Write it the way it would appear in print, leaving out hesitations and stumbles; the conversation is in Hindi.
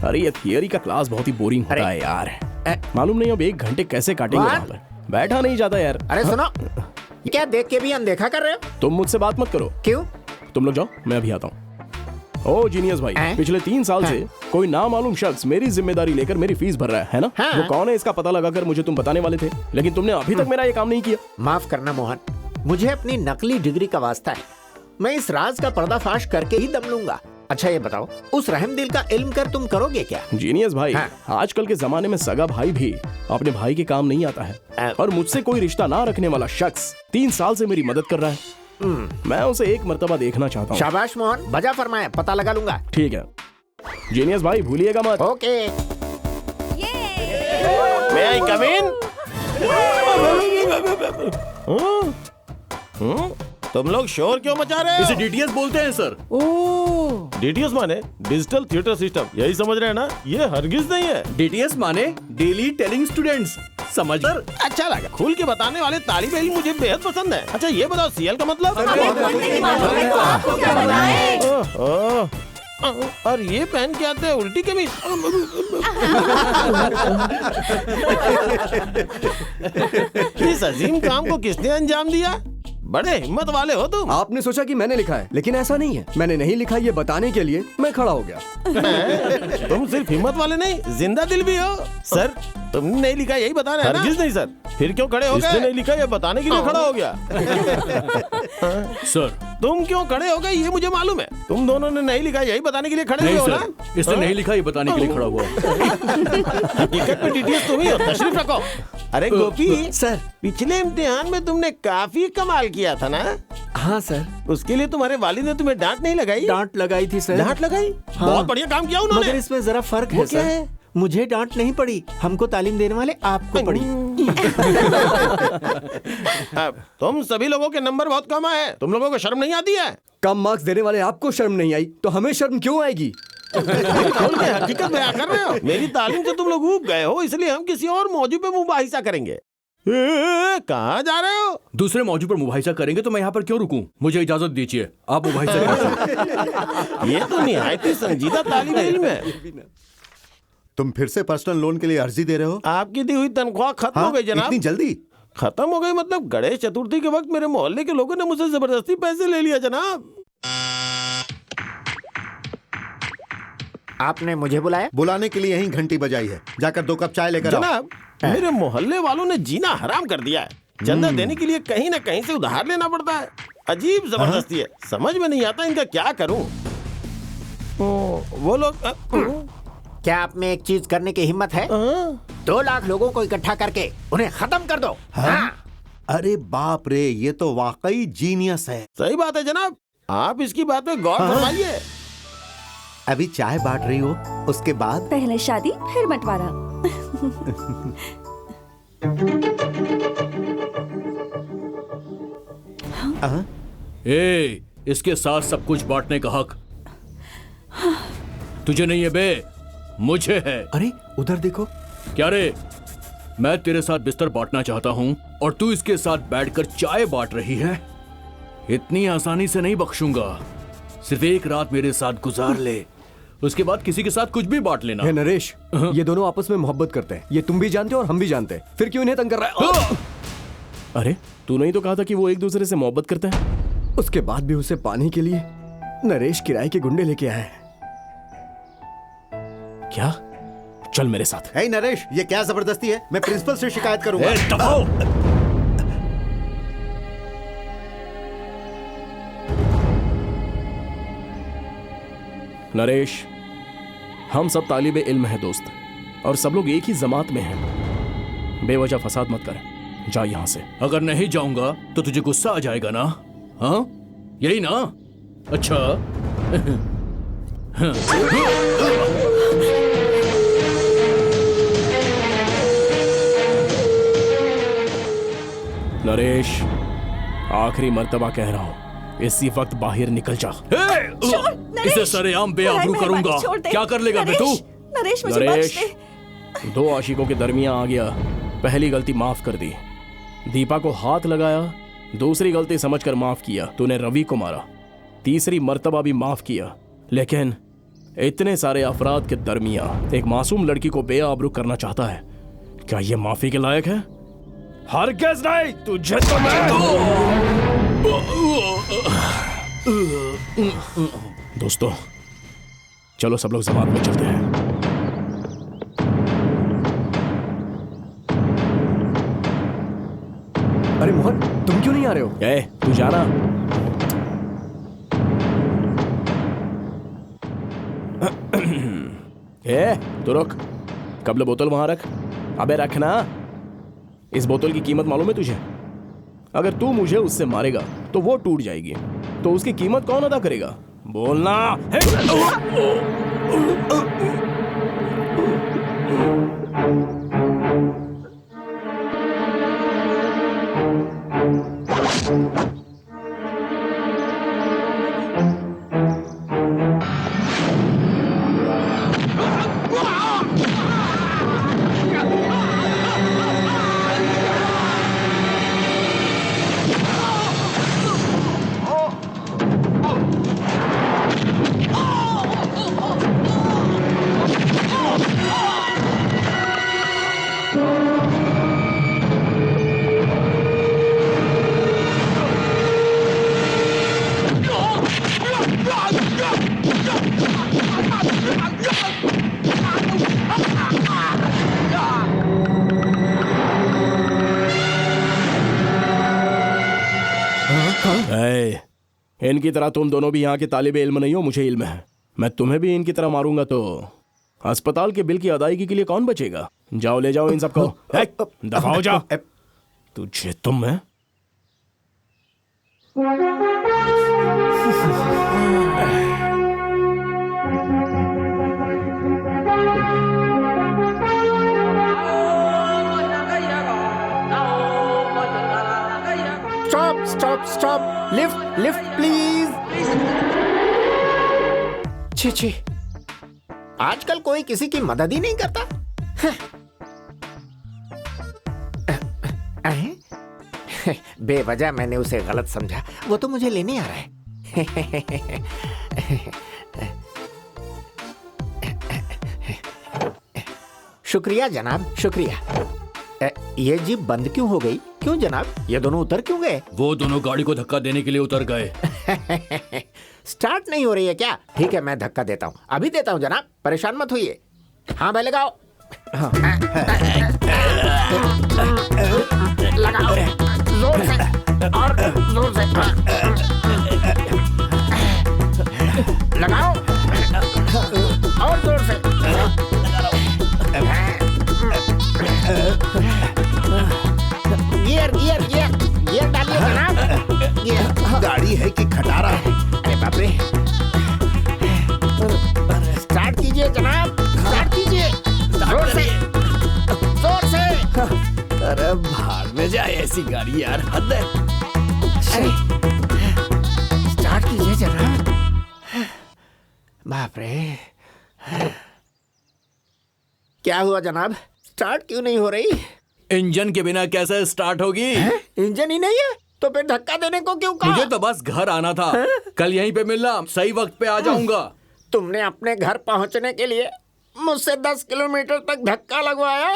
अरे ये थियरी का क्लास बहुत ही बोरिंग होता है यार। मालूम नहीं अब 1 घंटे कैसे काटेंगे वहाँ पर। बैठा नहीं जाता यार। अरे सुनो, क्या देख के भी अनदेखा कर रहे हो? तुम मुझसे बात मत करो। क्यों? तुम लोग जाओ, मैं अभी आता हूँ। ओ जीनियस भाई, पिछले 3 साल से कोई नामालूम शख्स मेरी जिम्मेदारी लेकर मेरी फीस भर रहा है ना? वो कौन है इसका पता लगाकर मुझे तुम बताने वाले थे, लेकिन तुमने अभी तक मेरा ये काम नहीं किया। माफ करना मोहन, मुझे अपनी नकली डिग्री का वास्ता है। मैं इस राज का पर्दाफाश करके ही दम लूंगा। अच्छा ये बताओ, उस रहमदिल का इल्म कर तुम करोगे क्या? जीनियस भाई, आजकल के जमाने में सगा भाई भी अपने भाई के काम नहीं आता है, और मुझसे कोई रिश्ता ना रखने वाला शख्स 3 साल से मेरी मदद कर रहा है। मैं उसे एक मर्तबा देखना चाहता हूँ। शाबाश मोहन, बजा फरमाया, पता लगा लूंगा। ठीक है जीनियस भाई, भूलिएगा मत। Okay. May I come in? तुम लोग शोर क्यों मचा रहे हो? इसे डीटीएस बोलते हैं सर। ओह, डीटीएस माने डिजिटल थिएटर सिस्टम, यही समझ रहे हैं ना? ये हरगिज नहीं है। डीटीएस माने डेली टेलिंग स्टूडेंट्स, समझ सर? अच्छा लगा, खुल के बताने वाले तालिब इल्म मुझे बेहद पसंद है। अच्छा ये बताओ, सीएल का मतलब? और ये पहन के आते हैं उल्टी कमीज। इस अजीम काम को किसने अंजाम दिया? बड़े हिम्मत वाले हो तुम। आपने सोचा कि मैंने लिखा है, लेकिन ऐसा नहीं है। मैंने नहीं लिखा, ये बताने के लिए मैं खड़ा हो गया। तुम सिर्फ हिम्मत वाले नहीं, जिंदा दिल भी हो। सर तुमने नहीं लिखा यही बता रहे हैं ना? हरगिज नहीं सर। फिर क्यों खड़े हो गए? इसने नहीं लिखा ये बताने के लिए खड़ा हो गया। सर तुम क्यों खड़े हो गए ये मुझे मालूम है। तुम दोनों ने नहीं लिखा यही बताने के लिए खड़े नहीं हो सर, ना? इसने नहीं लिखा ये बताने के लिए खड़ा हुआ। हकीकत में डीटीएस तुम ही हो, तशरीफ रखो। अरे गोपी सर, पिछले इम्तिहान में तुमने काफी कमाल किया था ना? हाँ सर। उसके लिए तुम्हारे वालिद ने तुम्हें डांट नहीं लगाई? डांट लगाई थी सर। डांट लगाई? बहुत बढ़िया काम किया उन्होंने। मगर इसमें जरा फर्क वो है क्या सर। है? मुझे डांट नहीं पड़ी, हमको तालीम देने वाले आपको पड़ी। अब तुम सभी लोगों के नंबर बहुत कम आए, तुम लोगों को शर्म नहीं आती है? कम मार्क्स देने वाले आपको शर्म नहीं आई तो हमें शर्म क्यों आएगी? खोल के हकीकत बयां कर रहे हो। मेरी तालीम से तुम लोग ऊब गए हो, इसलिए हम किसी और मौजू पे मुबाहिसा करेंगे। कहाँ जा रहे हो? दूसरे मौजू पर मुबाहिसा करेंगे तो मैं यहाँ पर क्यों रुकूं? मुझे इजाजत दीजिए, आप मुबाहिसा कीजिए। ये तो निहायत ही संजीदा तालीम इल्म है। तुम फिर से पर्सनल लोन के लिए अर्जी दे रहे हो? आपकी दी हुई तनख्वाह खत्म हो गई जनाब। इतनी जल्दी? खत्म हो गई मतलब गणेश चतुर्थी के वक्त मेरे मोहल्ले के लोगों ने मुझसे जबरदस्ती पैसे ले लिया जनाब। आपने मुझे बुलाया? बुलाने के लिए यहीं घंटी बजाई है, जाकर 2 कप चाय लेकर आओ। जनाब मेरे मोहल्ले वालों ने जीना हराम कर दिया है। चंदा देने के लिए कहीं ना कहीं से उधार लेना पड़ता है। अजीब जबरदस्ती है, समझ में नहीं आता इनका क्या करूं। वो लोग क्या आप में एक चीज करने की हिम्मत है? 2 लाख लोगों को इकट्ठा करके उन्हें खत्म कर दो। हाँ? अरे बाप रे, ये तो वाकई जीनियस है। सही बात है जनाब, आप इसकी बात पे गौर फरमाइए। अभी चाय बांट रही हो, उसके बाद पहले शादी फिर बंटवारा। ए, इसके साथ सब कुछ बांटने का हक तुझे नहीं है बे, मुझे है। अरे उधर देखो। क्या रे, मैं तेरे साथ बिस्तर बांटना चाहता हूँ और तू इसके साथ बैठकर चाय बांट रही है। इतनी आसानी से नहीं बख्शूंगा। सिर्फ एक रात मेरे साथ गुजार ले, उसके बाद किसी के साथ कुछ भी बांट लेना। हे नरेश, ये दोनों आपस में मोहब्बत करते हैं, ये तुम भी जानते हो और हम भी जानते हैं, फिर क्यों इन्हें तंग कर रहा है? अरे तूने ही तो कहा था कि वो एक दूसरे से मोहब्बत करते हैं। उसके बाद भी उसे पाने के लिए नरेश किराए के गुंडे लेके आए हैं। क्या? चल मेरे साथ। हे नरेश, ये क्या जबरदस्ती है? मैं प्रिंसिपल से शिकायत करूंगा। दबाओ। नरेश, हम सब तालिबे इल्म हैं दोस्त, और सब लोग एक ही जमात में हैं। बेवजह फसाद मत कर, जा यहां से। अगर नहीं जाऊंगा तो तुझे गुस्सा आ जाएगा ना? हाँ यही ना? अच्छा। नरेश, आखिरी मर्तबा कह रहा हूं, इसी वक्त बाहर निकल जा। इसे सरेआम बेआबरू करूंगा। क्या कर लेगा बे तू? नरेश मुझे बख्श दे। 2 आशिकों के दरमियान आ गया, पहली गलती माफ कर दी, दीपा को हाथ लगाया, दूसरी गलती समझकर माफ किया, तूने रवि को मारा, तीसरी मर्तबा भी माफ किया, लेकिन इतने सारे अफराद के दरमियान एक मासूम लड़की को बेआबरू करना चाहता है। क्या ये माफी के लायक है? हरगिज़ नहीं। तुझे तो मैं दोस्तों, चलो सब लोग जमात में चलते हैं। अरे मोहन, तुम क्यों नहीं आ रहे हो? तू जाना। तू रुक। कबल बोतल वहां रख। अबे रखना। इस बोतल की कीमत मालूम है तुझे? अगर तू मुझे उससे मारेगा तो वो टूट जाएगी, तो उसकी कीमत कौन अदा करेगा? बोलना। इनकी तरह तुम दोनों भी यहाँ के तालिबे इल्म नहीं हो, मुझे इल्म है। मैं तुम्हें भी इनकी तरह मारूंगा तो अस्पताल के बिल की अदायगी के लिए कौन बचेगा? जाओ ले जाओ इन सबको। दफा हो जाओ। तुझे तुम है। Stop stop stop. Lift lift please. छी छी, आजकल कोई किसी की मदद ही नहीं करता। बेवजह मैंने उसे गलत समझा। वो तो मुझे लेने आ रहा है। शुक्रिया जनाब, शुक्रिया। ये जीप बंद क्यों हो गई? क्यों जनाब, ये दोनों उतर क्यों गए? वो दोनों गाड़ी को धक्का देने के लिए उतर गए। स्टार्ट नहीं हो रही है क्या? ठीक है, मैं धक्का देता हूँ, अभी देता हूँ जनाब, परेशान मत होइए। हाँ भाई लगाओ। हाँ। लगाओ जोर से और जोर से लगाओ और जोर से। गियर गियर गियर गियर डालिए जनाब। गियर। गाड़ी है कि खटारा? अरे बाप रे। स्टार्ट कीजिए जनाब, स्टार्ट कीजिए जोर से जोर से। अरे भाड़ में जाए ऐसी गाड़ी यार, हद है। अरे स्टार्ट कीजिए जनाब। बाप रे, क्या हुआ जनाब? स्टार्ट क्यों नहीं हो रही? इंजन के बिना कैसे स्टार्ट होगी? इंजन ही नहीं है तो फिर धक्का देने को क्यों कहा? मुझे तो बस घर आना था। कल यहीं पे मिलना, सही वक्त पे आ जाऊंगा। तुमने अपने घर पहुंचने के लिए मुझसे 10 किलोमीटर तक धक्का लगवाया।